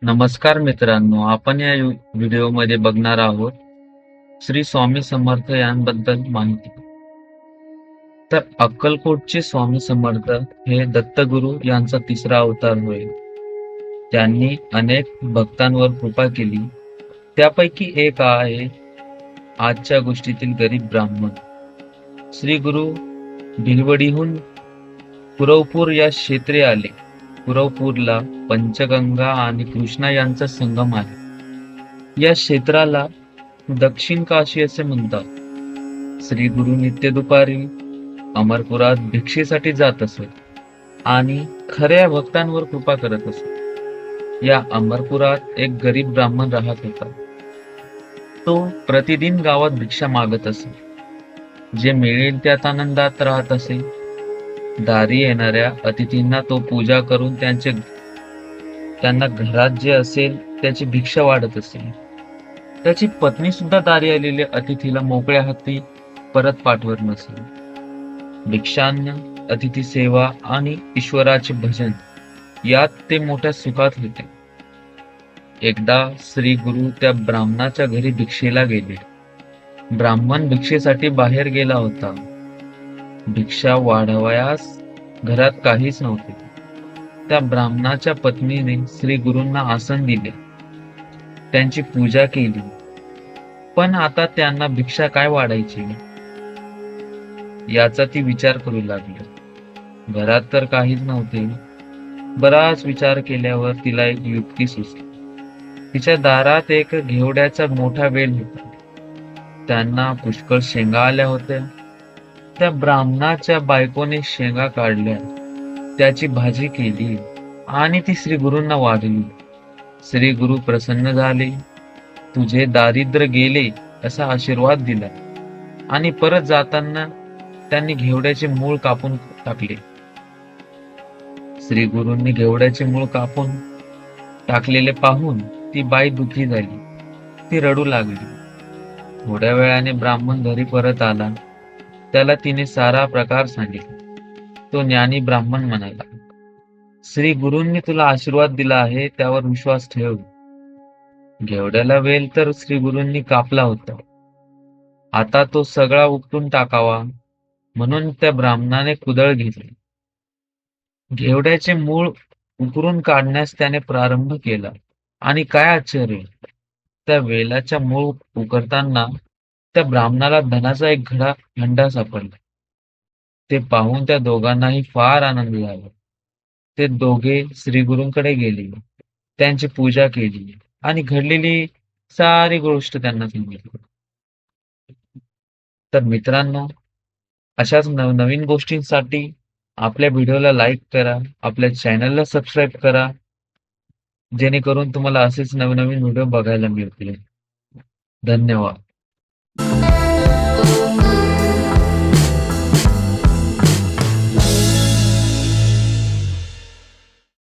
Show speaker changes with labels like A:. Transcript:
A: नमस्कार मित्रांनो, आपण या व्हिडिओमध्ये बघणार आहोत श्री स्वामी समर्थ यांबद्दल माहिती. तर अक्कलकोटचे स्वामी समर्थ हे दत्तगुरु यांचा तिसरा अवतार होय. त्यांनी अनेक भक्तांवर कृपा केली. त्यापैकी एक आहे आजच्या गोष्टीतील गरीब ब्राह्मण. श्री गुरु भिलवडीहून कुरवपूर या क्षेत्री आले. कुरवपूरला पंचगंगा आणि कृष्णा यांचा संगम आहे. या क्षेत्राला दक्षिण काशी असे म्हणतात. श्री गुरु नित्य दुपारी अमरपुरात भिक्षेसाठी जात असत आणि खऱ्या भक्तांवर कृपा करत असत. या अमरपुरात एक गरीब ब्राह्मण राहत होता. तो प्रतिदिन गावात भिक्षा मागत असे. जे मिळेल त्यात आनंदात राहत असे. दारी येणाऱ्या अतिथींना तो पूजा करून त्यांना घरात जे असेल त्याची भिक्षा वाढत असे. त्याची पत्नी सुद्धा दारी आलेल्या अतिथीला मोकळ्या हाती परत पाठवत नसे. भिक्षान्न, अतिथी सेवा आणि ईश्वराचे भजन यात ते मोठ्या सुखात होते. एकदा श्री गुरु त्या ब्राह्मणाच्या घरी भिक्षेला गेले. ब्राह्मण भिक्षेसाठी बाहेर गेला होता. भिक्षा वाढवायास घरात काहीच नव्हते. त्या ब्राह्मणाच्या पत्नीने श्री गुरूंना आसन दिले, त्यांची पूजा केली. पण आता त्यांना भिक्षा काय वाढायची याचा ती विचार करू लागली. घरात तर काहीच नव्हते. बराच विचार केल्यावर तिला एक युक्ती सुचली. तिच्या दारात एक घेवड्याचा मोठा वेल होता. त्यांना पुष्कळ शेंगा आल्या होत्या. त्या ब्राह्मणाच्या बायकोने शेंगा काढल्या, त्याची भाजी केली आणि ती श्री गुरूंना वाढली. श्री गुरु प्रसन्न झाले. तुझे दारिद्र्य गेले असा आशीर्वाद दिला आणि परत जाताना त्यांनी घेवड्याचे मूळ कापून टाकले. श्री गुरूंनी घेवड्याचे मूळ कापून टाकलेले पाहून ती बाई दुःखी झाली. ती रडू लागली. थोड्या वेळाने ब्राह्मण घरी परत आला. त्याला तिने सारा प्रकार सांगितला. तो ज्ञानी ब्राह्मण म्हणाला, श्री गुरूंनी तुला आशीर्वाद दिला आहे, त्यावर विश्वास ठेव. घेवड्याला वेल तर श्री गुरूंनी कापला होता. आता तो सगळा उपटून टाकावा म्हणून त्या ब्राह्मणाने कुदळ घेतली. घेवड्याचे मूळ उकरून काढण्यास त्याने प्रारंभ केला आणि काय आश्चर्य, त्या वेलाच्या मूळ उकरताना त्या ब्राह्मणाला धनाचा एक हंडा सापडला. ते पाहून त्या दोघांनाही फार आनंद झाला. ते दोघे श्री गुरूंकडे गेले, त्यांची पूजा केली आणि घडलेली सारी गोष्ट त्यांना सांगितली. तर मित्रांनो, अशाच नवनवीन गोष्टींसाठी आपल्या व्हिडिओला लाईक करा, आपल्या चॅनलला सबस्क्राईब करा, जेणेकरून तुम्हाला असेच नवनवीन व्हिडिओ बघायला मिळतील. धन्यवाद.